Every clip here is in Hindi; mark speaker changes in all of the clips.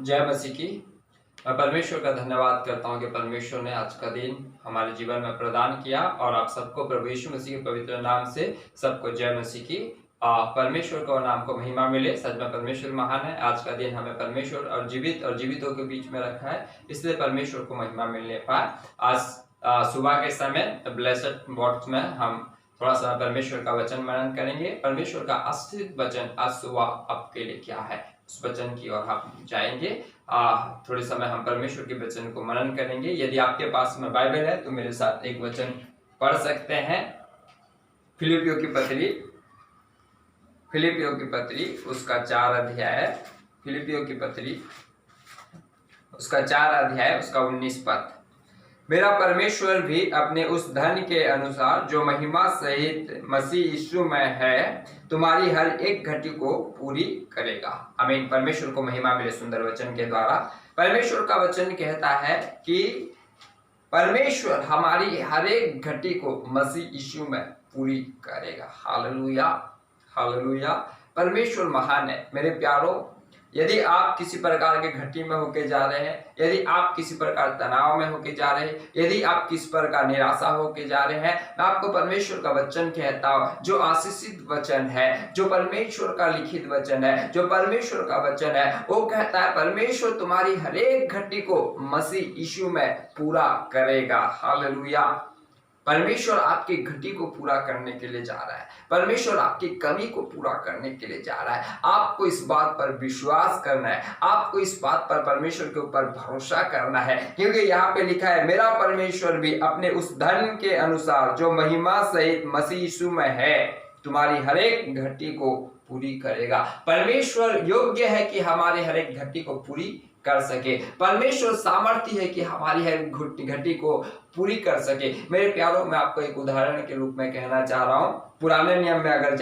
Speaker 1: जय मसीह की। मैं परमेश्वर का धन्यवाद करता हूँ कि परमेश्वर ने आज का दिन हमारे जीवन में प्रदान किया और आप सबको प्रभु यीशु मसीह के पवित्र नाम से सबको जय मसीह की। परमेश्वर को नाम को महिमा मिले। सच में परमेश्वर महान है। आज का दिन हमें परमेश्वर और जीवितों के बीच में रखा है, इसलिए परमेश्वर को महिमा मिलने पाए। आज सुबह के समय ब्लेस्ड वर्ड्स में हम थोड़ा सा परमेश्वर का वचन मनन करेंगे। परमेश्वर का आशीर्वाद वचन आज सुबह आपके लिए क्या है, उस वचन की ओर हम जाएंगे। थोड़े समय हम परमेश्वर के वचन को मनन करेंगे। यदि आपके पास में बाइबल है तो मेरे साथ एक वचन पढ़ सकते हैं। फिलिपियों की पत्री उसका 4 अध्याय, फिलिपियों की पत्री उसका 4 अध्याय उसका 19 पद। मेरा परमेश्वर भी अपने उस धन के अनुसार जो महिमा सहित मसीह यीशु में है तुम्हारी हर एक घटी को पूरी करेगा। आमीन। परमेश्वर को महिमा मिले सुंदर वचन के द्वारा। परमेश्वर का वचन कहता है कि परमेश्वर हमारी हर एक घटी को मसीह यीशु में पूरी करेगा। Hallelujah, hallelujah. परमेश्वर महान है मेरे प्यारों। यदि आप किसी प्रकार के घटी में होके जा रहे हैं, यदि आप किसी प्रकार तनाव में होके जा रहे हैं, यदि आप किस प्रकार निराशा होके जा रहे हैं, मैं आपको परमेश्वर का वचन कहता हूं जो आशीषित वचन है, जो परमेश्वर का लिखित वचन है, जो परमेश्वर का वचन है, वो कहता है परमेश्वर तुम्हारी हर एक घटी को मसीह यीशु में पूरा करेगा। हालेलुया। परमेश्वर आपकी घटी को पूरा करने के लिए जा रहा है। परमेश्वर आपकी कमी को पूरा करने के लिए जा रहा है। आपको इस बात पर विश्वास करना है, आपको इस बात पर परमेश्वर के ऊपर भरोसा करना है, क्योंकि यहाँ पे लिखा है मेरा परमेश्वर भी अपने उस धन के अनुसार जो महिमा सहित मसीह यीशु में है तुम्हारी हर एक घटी को पूरी करेगा। परमेश्वर योग्य है कि हमारे हर एक घटी को पूरी कर सके। परमेश्वर सामर्थ्य है कि हमारी हर घटी को पूरी कर सके। मेरे प्यारों, मैं आपको एक उदाहरण के रूप में कहना चाह रहा हूं। पुराने नियम में अगर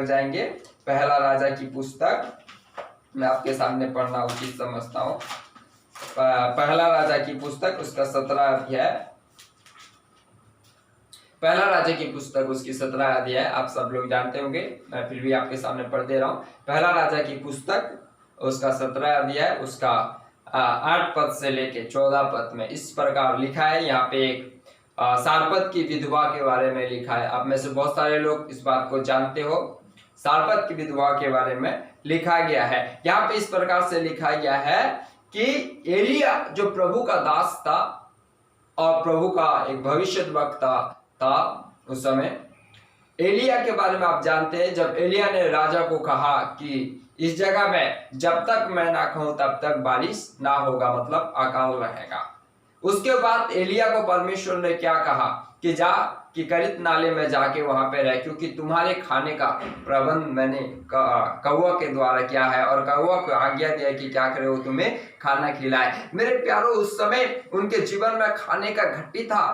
Speaker 1: जाएंगे, पहला राजा की पुस्तक मैं आपके सामने पढ़ना उचित समझता हूं। पहला राजा की पुस्तक उसका 17 अध्याय, पहला राजा की पुस्तक उसकी 17 अध्याय आप सब लोग जानते होंगे, मैं फिर भी आपके सामने पढ़ दे रहा हूं। पहला राजा की पुस्तक उसका 17 अध्याय उसका 8 पद से लेके 14 पद में इस प्रकार लिखा है। यहाँ पे एक सारपत की विधवा के बारे में लिखा है। आप में से बहुत सारे लोग इस बात को जानते हो। सारपत की विधवा के बारे में लिखा गया है। यहाँ पे इस प्रकार से लिखा गया है कि एलिया जो प्रभु का दास था और प्रभु का एक भविष्यद्वक्ता था, उस समय एलिया के बारे में आप जानते हैं। जब एलिया ने राजा को कहा कि इस जगह में जब तक मैं ना कहूं तब तक बारिश ना होगा, मतलब अकाल रहेगा। उसके बाद एलिया को परमेश्वर ने क्या कहा कि जा कि करित नाले में जाके वहां पे रह, क्योंकि तुम्हारे खाने का प्रबंध मैंने कौवा के द्वारा किया है और कौवा को आज्ञा दिया कि क्या करे वो तुम्हें खाना खिलाए। मेरे प्यारों, उस समय उनके जीवन में खाने का घटी था।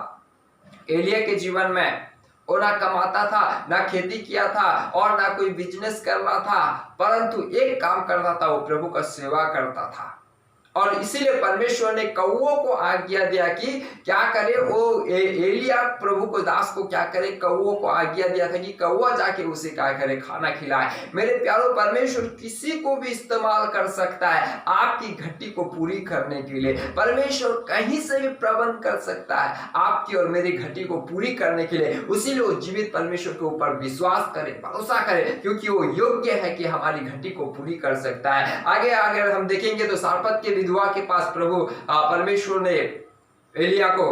Speaker 1: एलिया के जीवन में वो ना कमाता था, ना खेती किया था और ना कोई बिजनेस कर रहा था, परंतु एक काम करता था, वो प्रभु का सेवा करता था। और इसीलिए परमेश्वर ने कौवों को आज्ञा दिया कि क्या करे वो एलिया प्रभु को दास को क्या करे, कौवों को आज्ञा दिया था कि कौवा जाके उसे क्या करे, खाना खिलाए। मेरे प्यारों, परमेश्वर किसी को भी इस्तेमाल कर सकता है आपकी घटी को पूरी करने के लिए। परमेश्वर कहीं से भी प्रबंध कर सकता है आपकी और मेरी घटी को पूरी करने के लिए। उसीलिए वो जीवित परमेश्वर के ऊपर विश्वास करे, भरोसा करे, क्योंकि वो योग्य है कि हमारी घटी को पूरी कर सकता है। आगे अगर हम देखेंगे तो सारपत के विधवा के पास प्रभु परमेश्वर ने एलिया को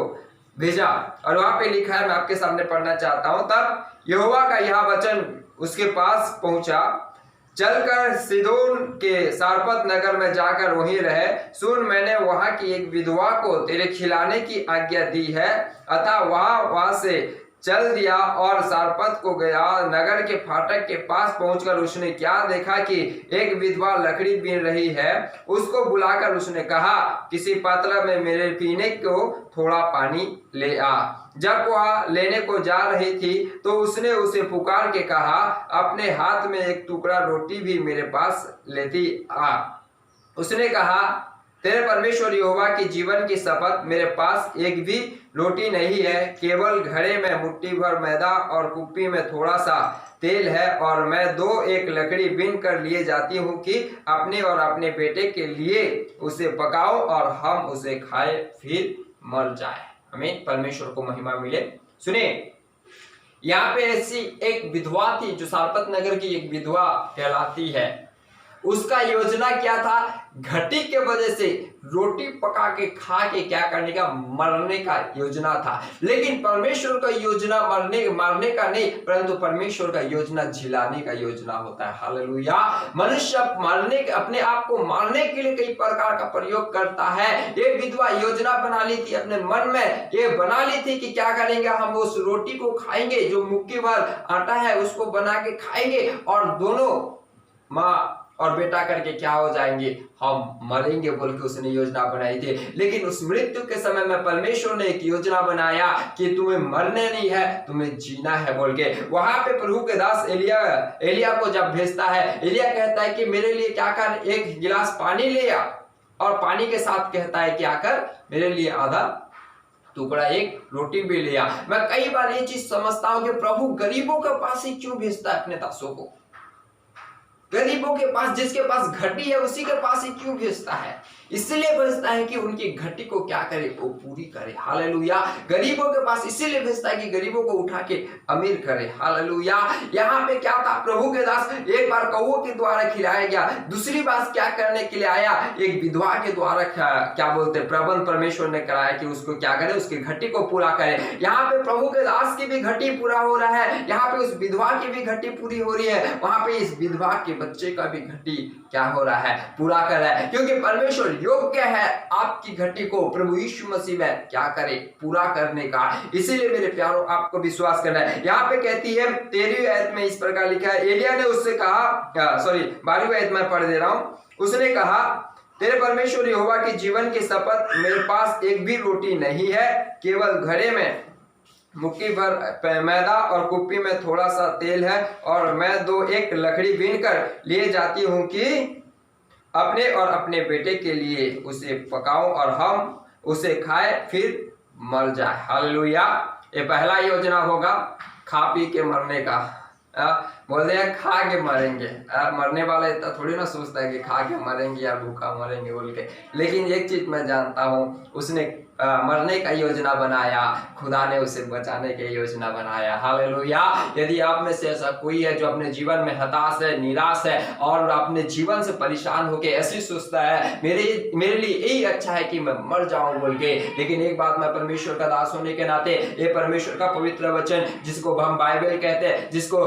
Speaker 1: भेजा और वहां पे लिखा है, मैं आपके सामने पढ़ना चाहता हूं। तब यहोवा का यह वचन उसके पास पहुंचा, चलकर सिदोन के सारपत नगर में जाकर वहीं रहे। सुन, मैंने वहां की एक विधवा को तेरे खिलाने की आज्ञा दी है। अतः वहां से चल दिया और सारपत को गया। नगर के फाटक के पास पहुंचकर उसने क्या देखा कि एक विधवा लकड़ी बीन रही है। उसको बुलाकर उसने कहा, किसी पात्र में मेरे पीने को थोड़ा पानी ले आ। जब वह लेने को जा रही थी तो उसने उसे पुकार के कहा, अपने हाथ में एक टुकड़ा रोटी भी मेरे पास लेती आ। उसने कहा, तेरे परमेश्वर यहोवा की जीवन की शपथ, मेरे पास एक भी रोटी नहीं है, केवल घड़े में मुट्ठी भर मैदा और कुप्पी में थोड़ा सा तेल है, और मैं 2 लकड़ी बीन कर लिए जाती हूँ कि अपने और अपने बेटे के लिए उसे पकाओ और हम उसे खाए फिर मर जाए। हमें परमेश्वर को महिमा मिले। सुनिए, यहाँ पे ऐसी एक विधवा थी जो सारपत नगर की एक विधवा कहलाती है। उसका योजना क्या था? घटी के वजह से रोटी पका के खा के क्या करने का? मरने का योजना था। लेकिन परमेश्वर का योजना मारने का नहीं, परंतु परमेश्वर का योजना जिलाने का योजना होता है। हालेलुया। मनुष्य अपने आप को मारने के लिए कई प्रकार का प्रयोग करता है। ये विधवा योजना बना ली थी, अपने मन में ये बना ली थी कि क्या करेंगे, हम उस रोटी को खाएंगे जो मुट्ठी भर आटा है उसको बना के खाएंगे, और दोनों माँ और बेटा करके क्या हो जाएंगे? हम मरेंगे बोल के उसने योजना बनाई थी। लेकिन उस मृत्यु के समय में परमेश्वर ने एक योजना बनाया कि तुम्हें मरने नहीं है, तुम्हें जीना है बोल के। वहां पे प्रभु के दास एलिया को जब भेजता है, एलिया कहता है कि मेरे लिए क्या कर, 1 गिलास पानी ले आ, और पानी के साथ कहता है क्या कर, मेरे लिए आधा टुकड़ा एक रोटी भी ले आ। मैं कई बार ये चीज समझता हूं कि प्रभु गरीबों के पास ही क्यों भेजता है अपने दासों को? गरीबों के पास, जिसके पास घटी है उसी के पास ही क्यों भेजता है? इसलिए भेजता है कि उनकी घटी को क्या करे, वो पूरी करे। हालेलुया। गरीबों के पास इसीलिए भेजता है कि गरीबों को उठा के अमीर करे। हालेलुया। यहाँ पे क्या था, प्रभु के दास एक बार कौओं के द्वारा खिलाया गया, दूसरी बात क्या करने के लिए आया, एक विधवा के द्वारा क्या बोलते प्रबंध परमेश्वर ने कराया कि उसको क्या करे, उसकी घटी को पूरा करे। यहाँ पे प्रभु के दास की भी घटी पूरा हो रहा है, यहाँ पे उस विधवा की भी घटी पूरी हो रही है, वहां पे इस विधवा के बच्चे का भी घटी क्या हो रहा है, पूरा कर रहा है। क्योंकि परमेश्वर योग्य है आपकी घटी को प्रभु यीशु मसीह में क्या करे, पूरा करने का। इसीलिए मेरे प्यारों आपको विश्वास करना है। यहाँ पे कहती है 13वीं आयत में इस प्रकार लिखा है, एलिया ने उससे कहा, 12वीं आयत में पढ़ दे रहा हूं, उसने कहा तेरे परमेश्वर यहोवा की जीवन की शपथ, मेरे पास एक भी रोटी नहीं है, केवल घड़े में मुट्ठी भर मैदा और कुप्पी में थोड़ा सा तेल है, और मैं 2 लकड़ी बीन कर लिए जाती हूँ कि अपने और अपने बेटे के लिए उसे पकाऊं और हम उसे खाए फिर मर जाए। हालेलुया। ये पहला योजना होगा खा पी के मरने का। बोलते हैं खा के मरेंगे, मरने वाला इतना थोड़ी ना सोचता है कि खा के मरेंगे या भूखा मरेंगे बोल के। लेकिन एक चीज मैं जानता हूँ, उसने मरने का योजना बनाया, खुदा ने उसे बचाने की योजना बनाया। हालेलुया। यदि आप में से ऐसा कोई है जो अपने जीवन में हताश है, निराश है और अपने जीवन से परेशान होकर ऐसी सोचता है मेरे लिए यही अच्छा है कि मैं मर जाऊं बोल के, लेकिन एक बात मैं परमेश्वर का दास होने के नाते, ये परमेश्वर का पवित्र वचन जिसको हम बाइबल कहते हैं, जिसको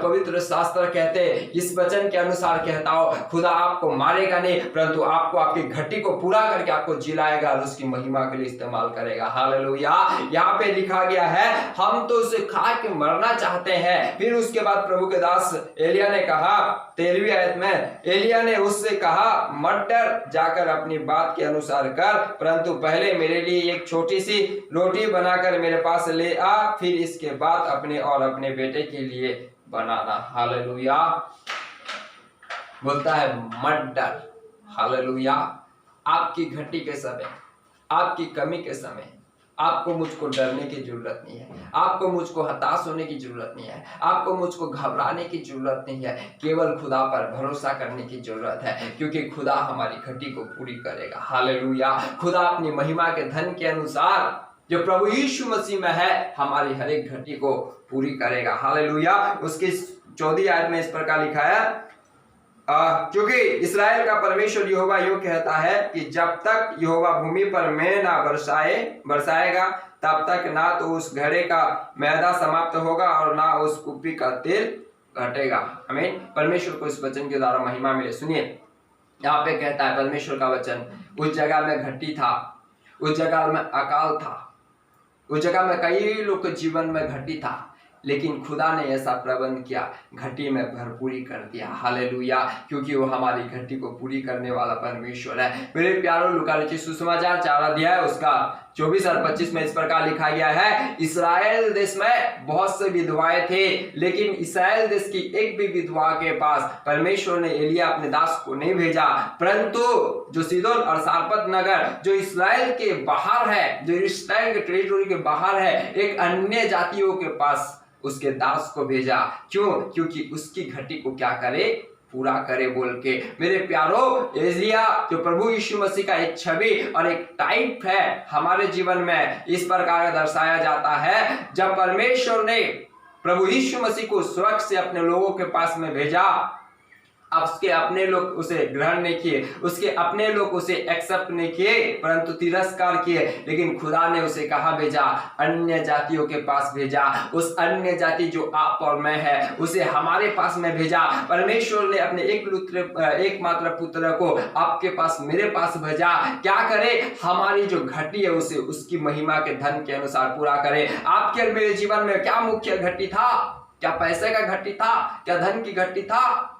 Speaker 1: पवित्र शास्त्र कहते हैं, इस वचन के अनुसार कहता हो खुदा आपको मारेगा नहीं, परंतु आपको आपकी घटी को पूरा करके आपको जिलाएगा और उसकी महिमा के लिए इस्तेमाल करेगा। हालेलुया। यहाँ पे लिखा गया है हम तो उसे खा के मरना चाहते हैं। फिर उसके बाद प्रभु के दास एलिया ने कहा 13वीं आयत में, एलिया ने उससे कहा मत डर, जाकर अपनी बात के अनुसार कर, परंतु पहले मेरे लिए एक छोटी सी रोटी बनाकर मेरे पास ले आ, फिर इसके बाद अपने और अपने बेटे के लिए बनाना। हालेलुया। बोलता है मत डर। हालेलुया। आपकी घटी के समय, आपकी कमी के समय आपको मुझको डरने की जरूरत नहीं है, आपको मुझको हताश होने की जरूरत नहीं है, आपको मुझको घबराने की जरूरत नहीं है, केवल खुदा पर भरोसा करने की जरूरत है, क्योंकि खुदा हमारी घटी को पूरी करेगा। हालेलुया। खुदा अपनी महिमा के धन के अनुसार जो प्रभु यीशु मसीह में है हमारी हर एक घटी को पूरी करेगा। हालेलुया। उसकी 14वीं आयत में इस प्रकार लिखा है, क्योंकि इस्राएल का परमेश्वर यहोवा यूं कहता है कि जब तक यहोवा भूमि पर मेंह ना बरसाएगा तब तक ना तो उस घड़े का मैदा समाप्त होगा और ना उस कुप्पी का तेल घटेगा। आमीन। परमेश्वर को इस वचन के द्वारा महिमा मिले। सुनिए, यहाँ पे कहता है परमेश्वर का वचन, उस जगह में घटी था, उस जगह में अकाल था, उस जगह में कई लोग के जीवन में घटी था, लेकिन खुदा ने ऐसा प्रबंध किया, घटी में भरपूरी कर दिया। हालेलुया, क्योंकि वो हमारी घटी को पूरी करने वाला परमेश्वर है। मेरे प्यारों, लूका लिखित सुसमाचार 4 अध्याय उसका 24 और 25 में इस प्रकार लिखा गया है, इस्राएल देश में बहुत से विधवाएं थे, लेकिन इस्राएल देश की एक भी विधवा के पास परमेश्वर ने एलिया अपने दास को नहीं भेजा, परंतु जो सीदोन और सारपत नगर जो इस्राएल के बाहर है, जो इस्राएल के टेरिटोरी के बाहर है, एक अन्य जातियों के पास उसके दास को भेजा। क्यों? क्योंकि उसकी घटी को क्या करे? पूरा करे बोल के। मेरे प्यारो, एलिया जो प्रभु यीशु मसीह का एक छवि और एक टाइप है, हमारे जीवन में इस प्रकार का दर्शाया जाता है। जब परमेश्वर ने प्रभु यीशु मसीह को स्वर्ग से अपने लोगों के पास में भेजा, अब उसके अपने लोग उसे ग्रहण नहीं किए, उसके अपने लोग उसे एक्सेप्ट नहीं किए, परंतु तिरस्कार किए। लेकिन खुदा ने उसे कहाँ भेजा? अन्य जातियों के पास भेजा। उस अन्य जाति जो आप और मैं है, उसे हमारे पास में भेजा। परमेश्वर ने अपने एकमात्र पुत्र को आपके पास, मेरे पास भेजा। क्या करे? हमारी जो घटी है उसे उसकी महिमा के धन के अनुसार पूरा करे। आपके और मेरे जीवन में क्या मुख्य घटी था? क्या पैसे का घटी था? क्या धन की घटी था?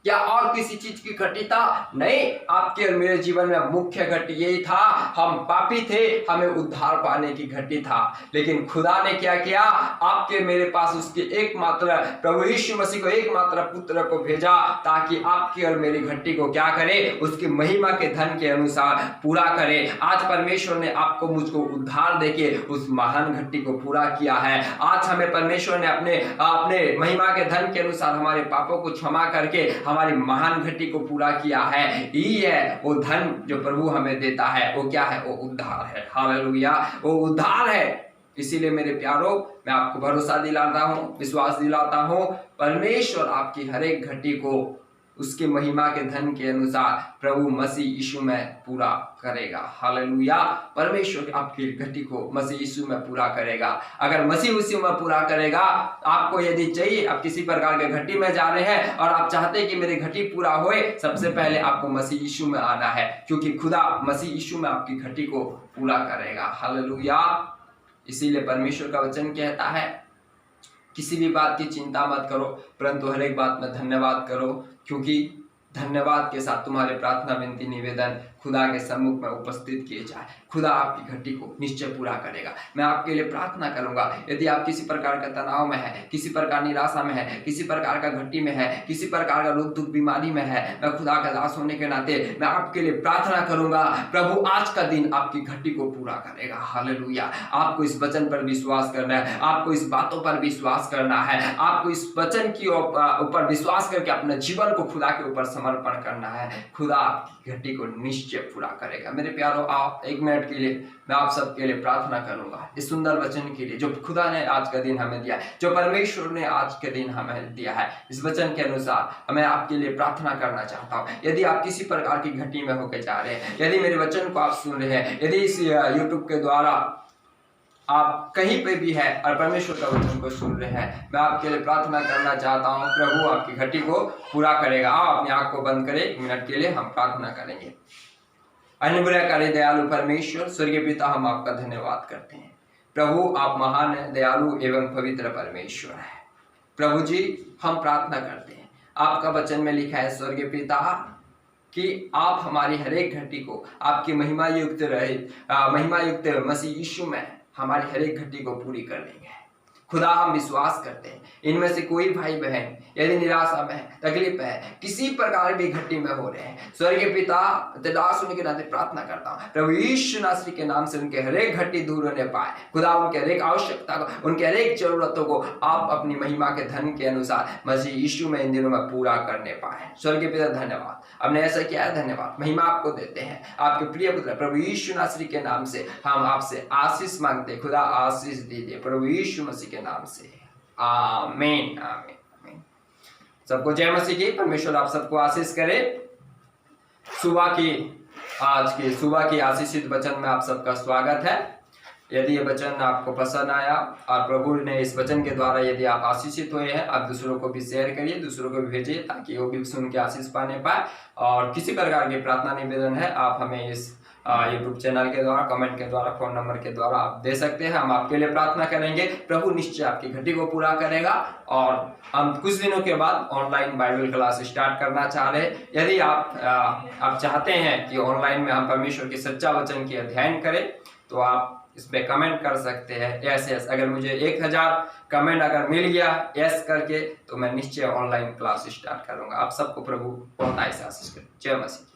Speaker 1: क्या और किसी चीज की घटी था? नहीं, आपके और मेरे जीवन में मुख्य घटी यही था, हम पापी थे, हमें उद्धार पाने की घटी था। लेकिन खुदा ने क्या किया? आपके मेरे पास उसके एकमात्र प्रभु यीशु मसीह को, एकमात्र पुत्र को भेजा, ताकि आपकी और मेरी घटी को क्या करे? उसकी महिमा के धन के अनुसार पूरा करे। आज परमेश्वर ने आपको, मुझको उद्धार देके उस महान घटी को पूरा किया है। आज हमें परमेश्वर ने अपने महिमा के धन के अनुसार हमारे पापों को क्षमा करके हमारी महान घटी को पूरा किया है। ये है वो धन जो प्रभु हमें देता है। वो क्या है? वो उद्धार है। हालेलुया, वो उद्धार है। इसीलिए मेरे प्यारों, मैं आपको भरोसा दिलाता हूँ, विश्वास दिलाता हूँ, परमेश्वर आपकी हर एक घटी को उसके महिमा के धन के अनुसार प्रभु मसीह यीशु में पूरा करेगा। हालेलुया, परमेश्वर आपकी घटी को मसीह यीशु में पूरा करेगा। अगर मसीह यीशु में पूरा करेगा, आपको यदि चाहिए, आप किसी प्रकार के घटी में जा रहे हैं और आप चाहते हैं कि मेरी घटी पूरा होए, सबसे पहले आपको मसीह यीशु में आना है, क्योंकि खुदा मसीह यीशु में आपकी घटी को पूरा करेगा। हालेलुया, इसीलिए परमेश्वर का वचन कहता है, किसी भी बात की चिंता मत करो, परंतु हर एक बात में धन्यवाद करो, क्योंकि धन्यवाद के साथ तुम्हारे प्रार्थना, विनती, निवेदन खुदा के सम्मुख में उपस्थित किए जाए। खुदा आपकी घटी को निश्चय पूरा करेगा। मैं आपके लिए प्रार्थना करूंगा, यदि आप किसी प्रकार का तनाव में है, किसी प्रकार निराशा में है, किसी प्रकार का घटी में है, किसी प्रकार का रोग दुख बीमारी में है, मैं खुदा का दास होने के नाते मैं आपके लिए प्रार्थना करूंगा। प्रभु आज का दिन आपकी घटी को पूरा करेगा। हालेलुया, आपको इस वचन पर विश्वास करना है, आपको इस बातों पर विश्वास करना है, आपको इस वचन की ऊपर विश्वास करके अपने जीवन को खुदा के ऊपर समर्पण करना है। खुदा आपकी घटी को निश्चय पूरा करेगा। मेरे प्यारों, आप 1 मिनट के लिए मैं आप सबके लिए प्रार्थना करूंगा, इस सुंदर वचन के लिए जो खुदा ने आज का दिन हमें दिया है, जो परमेश्वर ने आज के दिन हमें दिया है। इस वचन के अनुसार मैं आपके लिए प्रार्थना करना चाहता हूं। यदि आप किसी प्रकार की घटी में होकर जा रहे हैं, यदि मेरे वचन को आप सुन रहे हैं, यदि इस यूट्यूब के द्वारा आप कहीं पे भी है और परमेश्वर का वचन को सुन रहे हैं, मैं आपके लिए प्रार्थना करना चाहता हूं। प्रभु आपकी घटी को पूरा करेगा। आप अपनी आंख को बंद करें, 1 मिनट के लिए हम प्रार्थना करेंगे। अनुग्रहकारी दयालु परमेश्वर, स्वर्गीय पिता, हम आपका धन्यवाद करते हैं। प्रभु, आप महान है, दयालु एवं पवित्र परमेश्वर है। प्रभु जी, हम प्रार्थना करते हैं, आपका वचन में लिखा है स्वर्गीय पिता कि आप हमारी हर एक घटी को आपकी महिमा युक्त मसीह यीशु में हमारी हर एक घटी को पूरी कर देंगे। खुदा, हम विश्वास करते हैं, इनमें से कोई भाई बहन यदि निराशा में है, तकलीफ में है, किसी प्रकार की घटी में हो रहे हैं, स्वर्गीय पिता, दास होने के नाते प्रार्थना करता हूँ, प्रभु यीशु नासरी के नाम से उनके हर एक घटी दूर होने पाए। खुदा, उनके हर एक आवश्यकता को, उनके हर एक जरूरतों को आप अपनी महिमा के धन के अनुसार मसीह यीशु में इन दिनों में पूरा करने पाए। स्वर्गीय पिता, धन्यवाद, हमने ऐसा किया है, धन्यवाद, महिमा आपको देते हैं। आपके प्रिय पुत्र प्रभु यीशु नासरी के नाम से हम आपसे आशीष मांगते। खुदा, आशीष दीजिए प्रभु यीशु मसीह के नाम से। आमीन, आमीन, आमीन। सबको जय मसीह की। परमेश्वर आप सबको आशीष करे। आज की सुबह की आशीषित वचन में आप सबका स्वागत है। यदि ये वचन आपको पसंद आया और प्रभु ने इस वचन के द्वारा यदि आप आशीषित हुए हैं, आप दूसरों को भी शेयर करिए, दूसरों को भी भेजिए ताकि वो भी सुन के आशीष पाने पाए। और किसी प्रकार की प्रार्थना निवेदन है आप हमें इस यूट्यूब चैनल के द्वारा, कमेंट के द्वारा, फोन नंबर के द्वारा आप दे सकते हैं। हम आपके लिए प्रार्थना करेंगे, प्रभु निश्चय आपकी घटी को पूरा करेगा। और हम कुछ दिनों के बाद ऑनलाइन बाइबल क्लास स्टार्ट करना चाह रहे हैं। यदि आप चाहते हैं कि ऑनलाइन में हम परमेश्वर के सच्चा वचन की अध्ययन करें तो आप इस पे कमेंट कर सकते हैं यस यस। अगर मुझे 1000 कमेंट अगर मिल गया यस करके तो मैं निश्चय ऑनलाइन क्लास स्टार्ट करूंगा। आप सबको प्रभु बहुत आशीष करे। जय मसीह।